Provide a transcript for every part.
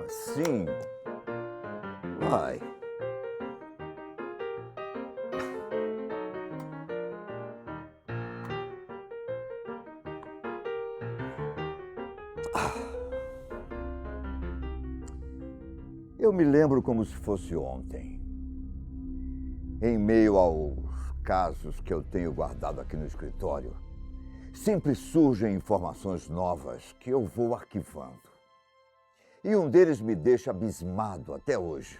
assim? Vai. Eu me lembro como se fosse ontem. Em meio aos casos que eu tenho guardado aqui no escritório, sempre surgem informações novas que eu vou arquivando. E um deles me deixa abismado até hoje,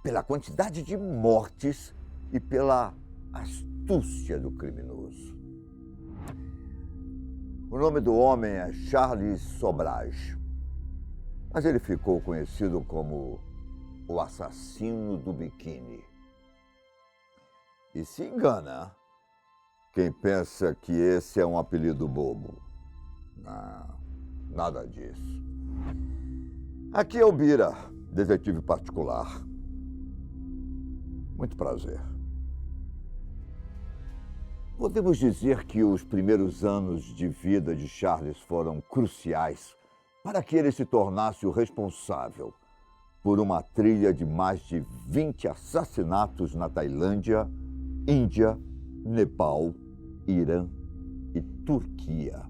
pela quantidade de mortes e pela astúcia do criminoso. O nome do homem é Charles Sobhraj, mas ele ficou conhecido como o assassino do biquíni. E se engana quem pensa que esse é um apelido bobo. Não, nada disso. Aqui é o Bira, detetive particular. Muito prazer. Podemos dizer que os primeiros anos de vida de Charles foram cruciais para que ele se tornasse o responsável por uma trilha de mais de 20 assassinatos na Tailândia, Índia, Nepal, Irã e Turquia.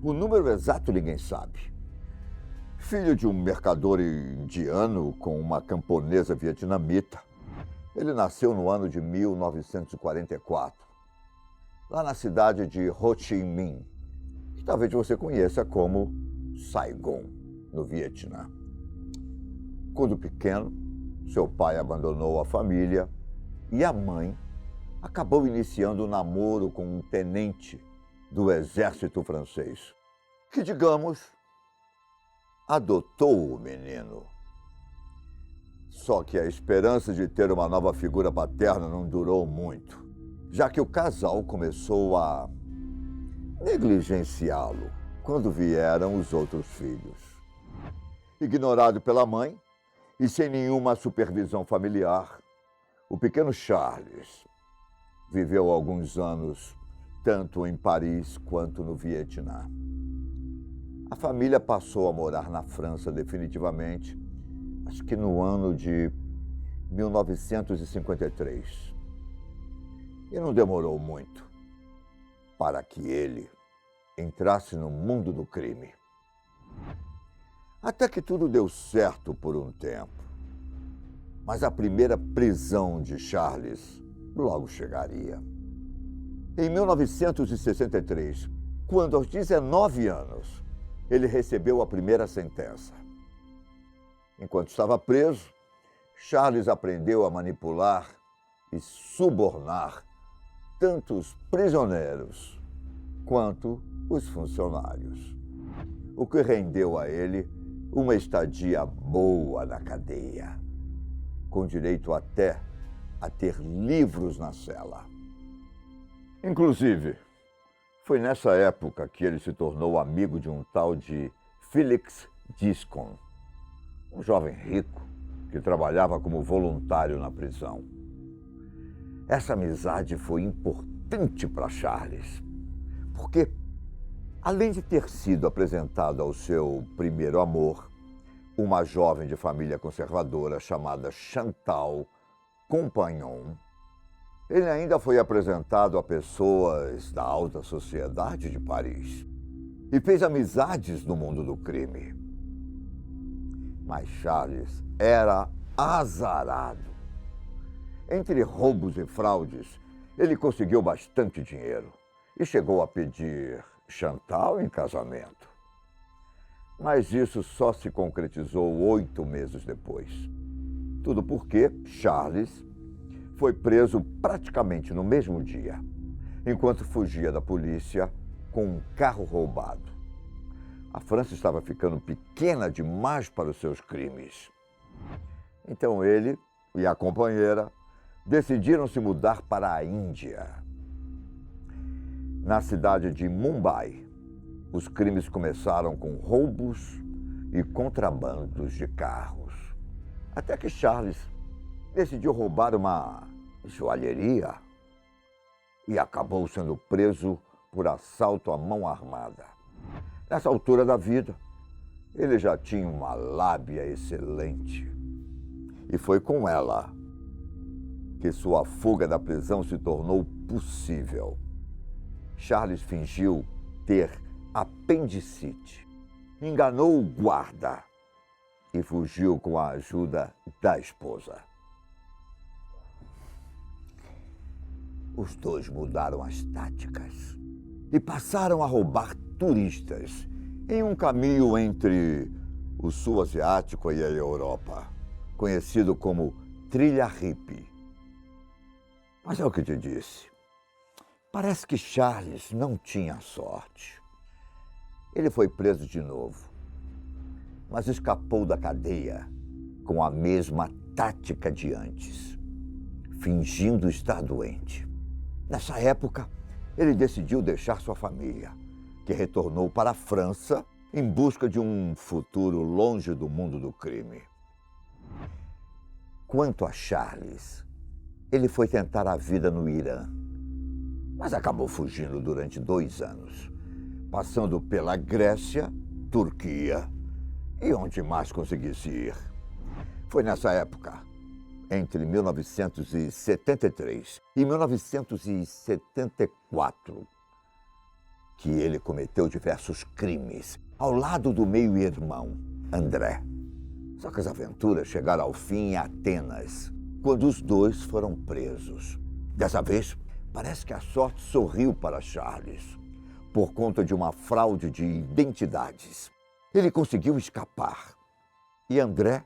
O número exato ninguém sabe. Filho de um mercador indiano com uma camponesa vietnamita, ele nasceu no ano de 1944, lá na cidade de Ho Chi Minh, que talvez você conheça como Saigon, no Vietnã. Quando pequeno, seu pai abandonou a família e a mãe acabou iniciando um namoro com um tenente do exército francês, que, digamos, adotou o menino. Só que a esperança de ter uma nova figura paterna não durou muito, já que o casal começou a negligenciá-lo quando vieram os outros filhos. Ignorado pela mãe e sem nenhuma supervisão familiar, o pequeno Charles viveu alguns anos tanto em Paris quanto no Vietnã. A família passou a morar na França definitivamente, acho que no ano de 1953. E não demorou muito para que ele entrasse no mundo do crime. Até que tudo deu certo por um tempo. Mas a primeira prisão de Charles logo chegaria. Em 1963, quando aos 19 anos, ele recebeu a primeira sentença. Enquanto estava preso, Charles aprendeu a manipular e subornar tanto os prisioneiros quanto os funcionários, o que rendeu a ele uma estadia boa na cadeia, com direito até a ter livros na cela. Inclusive, foi nessa época que ele se tornou amigo de um tal de Félix Giscon, um jovem rico que trabalhava como voluntário na prisão. Essa amizade foi importante para Charles, porque, além de ter sido apresentado ao seu primeiro amor, uma jovem de família conservadora chamada Chantal Compagnon, ele ainda foi apresentado a pessoas da alta sociedade de Paris e fez amizades no mundo do crime. Mas Charles era azarado. Entre roubos e fraudes, ele conseguiu bastante dinheiro e chegou a pedir Chantal em casamento. Mas isso só se concretizou 8 meses depois. Tudo porque Charles foi preso praticamente no mesmo dia, enquanto fugia da polícia com um carro roubado. A França estava ficando pequena demais para os seus crimes. Então ele e a companheira decidiram se mudar para a Índia. Na cidade de Mumbai, os crimes começaram com roubos e contrabandos de carros. Até que Charles decidiu roubar uma joalheria e acabou sendo preso por assalto à mão armada. Nessa altura da vida, Ele já tinha uma lábia excelente. E foi com ela que sua fuga da prisão se tornou possível. Charles fingiu ter apendicite, enganou o guarda e fugiu com a ajuda da esposa. Os dois mudaram as táticas e passaram a roubar turistas em um caminho entre o sul asiático e a Europa, conhecido como Trilha Hippie. Mas é o que te disse. Parece que Charles não tinha sorte. Ele foi preso de novo, mas escapou da cadeia com a mesma tática de antes, fingindo estar doente. Nessa época, ele decidiu deixar sua família, que retornou para a França em busca de um futuro longe do mundo do crime. Quanto a Charles, ele foi tentar a vida no Irã, mas acabou fugindo durante 2 anos, passando pela Grécia, Turquia e onde mais conseguisse ir. Foi nessa época, entre 1973 e 1974, que ele cometeu diversos crimes ao lado do meio-irmão, André. Só que as aventuras chegaram ao fim em Atenas, quando os dois foram presos. Dessa vez, parece que a sorte sorriu para Charles, por conta de uma fraude de identidades. Ele conseguiu escapar. E André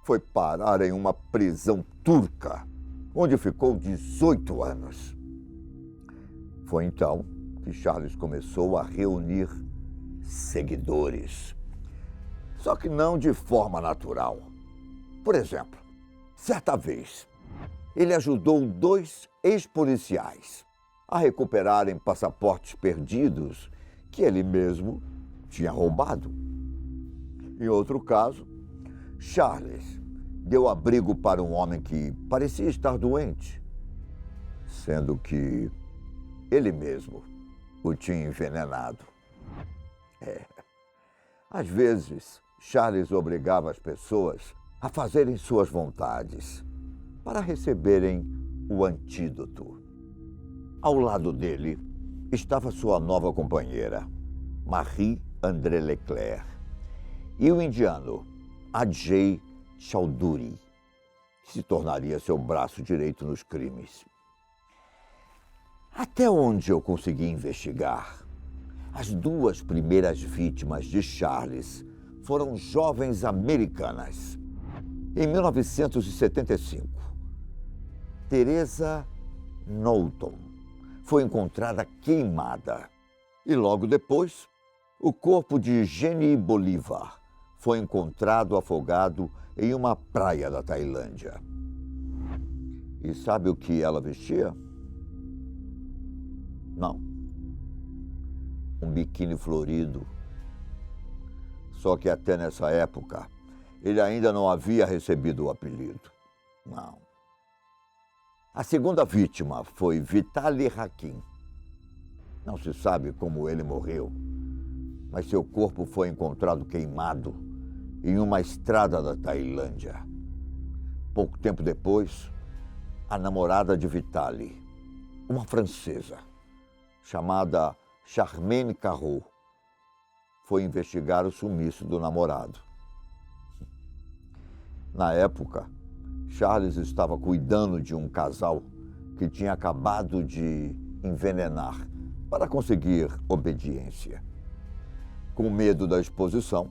foi parar em uma prisão turca, onde ficou 18 anos. Foi então que Charles começou a reunir seguidores. Só que não de forma natural. Por exemplo, certa vez, ele ajudou 2 ex-policiais a recuperarem passaportes perdidos que ele mesmo tinha roubado. Em outro caso, Charles deu abrigo para um homem que parecia estar doente, sendo que ele mesmo o tinha envenenado. Às vezes, Charles obrigava as pessoas a fazerem suas vontades para receberem o antídoto. Ao lado dele estava sua nova companheira, Marie-André Leclerc, e o indiano Ajay Chowdhury, que se tornaria seu braço direito nos crimes. Até onde eu consegui investigar, as 2 primeiras vítimas de Charles foram jovens americanas. Em 1975, Teresa Knowlton foi encontrada queimada. E logo depois, o corpo de Jenny Bolivar foi encontrado afogado em uma praia da Tailândia. E sabe o que ela vestia? Não. Um biquíni florido. Só que até nessa época, ele ainda não havia recebido o apelido. Não. A segunda vítima foi Vitaly Hakim. Não se sabe como ele morreu, mas seu corpo foi encontrado queimado em uma estrada da Tailândia. Pouco tempo depois, a namorada de Vitaly, uma francesa, chamada Charmaine Carreau, foi investigar o sumiço do namorado. Na época, Charles estava cuidando de um casal que tinha acabado de envenenar para conseguir obediência. Com medo da exposição,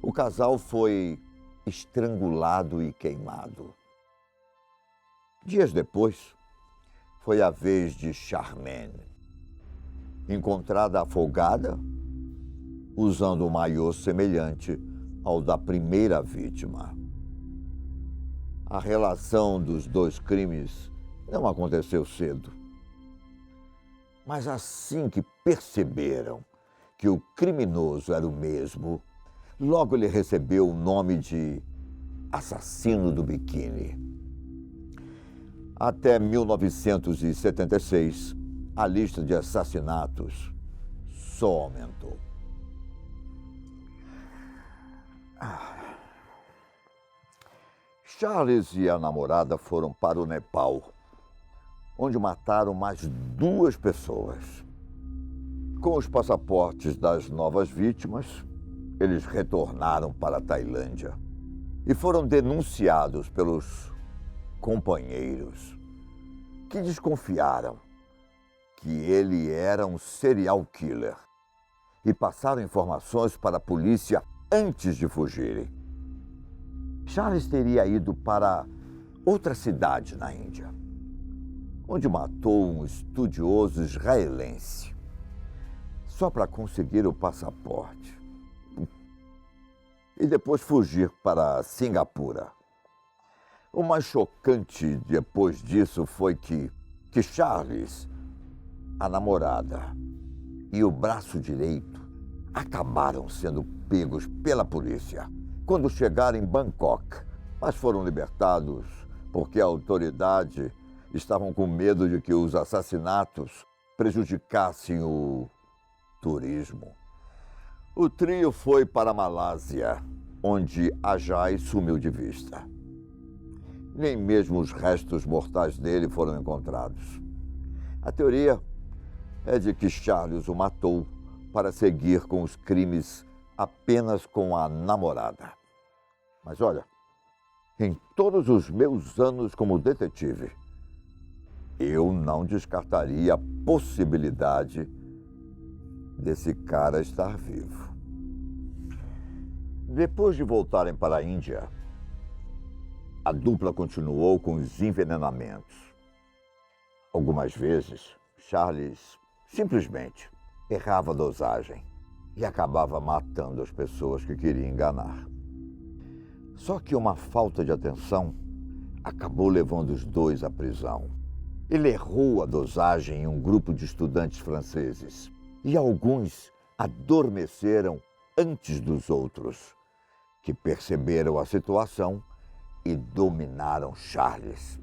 o casal foi estrangulado e queimado. Dias depois, foi a vez de Charmaine, encontrada afogada, usando um maiô semelhante ao da primeira vítima. A relação dos 2 crimes não aconteceu cedo. Mas assim que perceberam que o criminoso era o mesmo, logo ele recebeu o nome de assassino do biquíni. Até 1976, a lista de assassinatos só aumentou. Charles e a namorada foram para o Nepal, onde mataram mais 2 pessoas. Com os passaportes das novas vítimas, eles retornaram para a Tailândia e foram denunciados pelos companheiros, que desconfiaram que ele era um serial killer e passaram informações para a polícia antes de fugirem. Charles teria ido para outra cidade na Índia, onde matou um estudioso israelense, só para conseguir o passaporte. E depois fugir para Singapura. O mais chocante depois disso foi que Charles, a namorada e o braço direito acabaram sendo pegos pela polícia quando chegaram em Bangkok, mas foram libertados porque a autoridade estavam com medo de que os assassinatos prejudicassem o turismo. O trio foi para a Malásia, onde Ajay sumiu de vista. Nem mesmo os restos mortais dele foram encontrados. A teoria é de que Charles o matou para seguir com os crimes apenas com a namorada. Mas olha, em todos os meus anos como detetive, eu não descartaria a possibilidade desse cara estar vivo. Depois de voltarem para a Índia, a dupla continuou com os envenenamentos. Algumas vezes, Charles simplesmente errava a dosagem e acabava matando as pessoas que queria enganar. Só que uma falta de atenção acabou levando os 2 à prisão. Ele errou a dosagem em um grupo de estudantes franceses e alguns adormeceram antes dos outros, que perceberam a situação e dominaram Charles.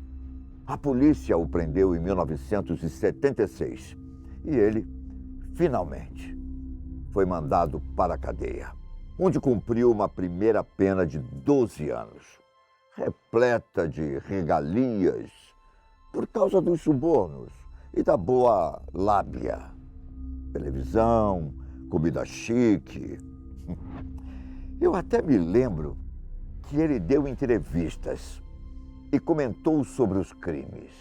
A polícia o prendeu em 1976 e ele, finalmente, foi mandado para a cadeia, onde cumpriu uma primeira pena de 12 anos, repleta de regalias por causa dos subornos e da boa lábia. Televisão, comida chique. Eu até me lembro que ele deu entrevistas e comentou sobre os crimes,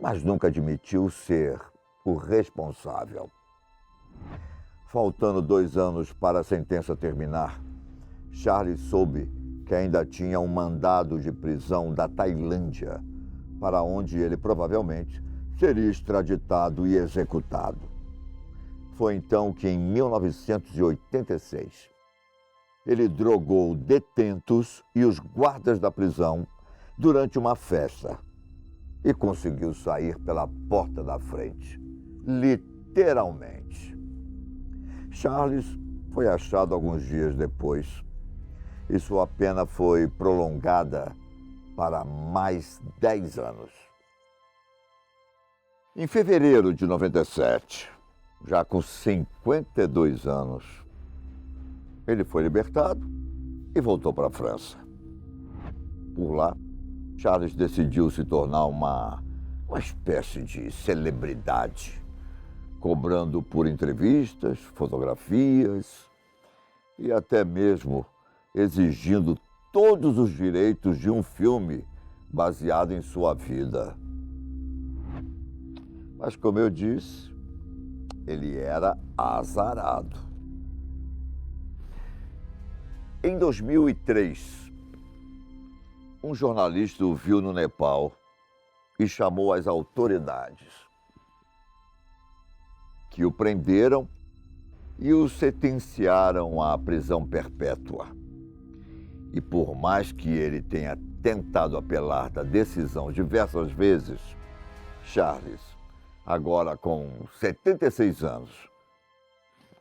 mas nunca admitiu ser o responsável. Faltando 2 anos para a sentença terminar, Charles soube que ainda tinha um mandado de prisão da Tailândia, para onde ele provavelmente seria extraditado e executado. Foi então que, em 1986, ele drogou detentos e os guardas da prisão durante uma festa e conseguiu sair pela porta da frente, literalmente. Charles foi achado alguns dias depois e sua pena foi prolongada para mais 10 anos. Em fevereiro de 97, já com 52 anos, ele foi libertado e voltou para a França. Por lá, Charles decidiu se tornar uma espécie de celebridade, cobrando por entrevistas, fotografias e até mesmo exigindo todos os direitos de um filme baseado em sua vida. Mas, como eu disse, ele era azarado. Em 2003, um jornalista o viu no Nepal e chamou as autoridades, que o prenderam e o sentenciaram à prisão perpétua. E por mais que ele tenha tentado apelar da decisão diversas vezes, Charles, agora com 76 anos,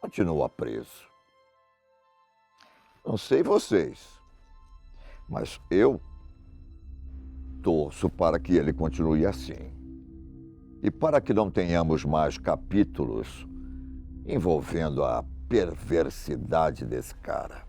continua preso. Não sei vocês, mas eu torço para que ele continue assim. E para que não tenhamos mais capítulos envolvendo a perversidade desse cara.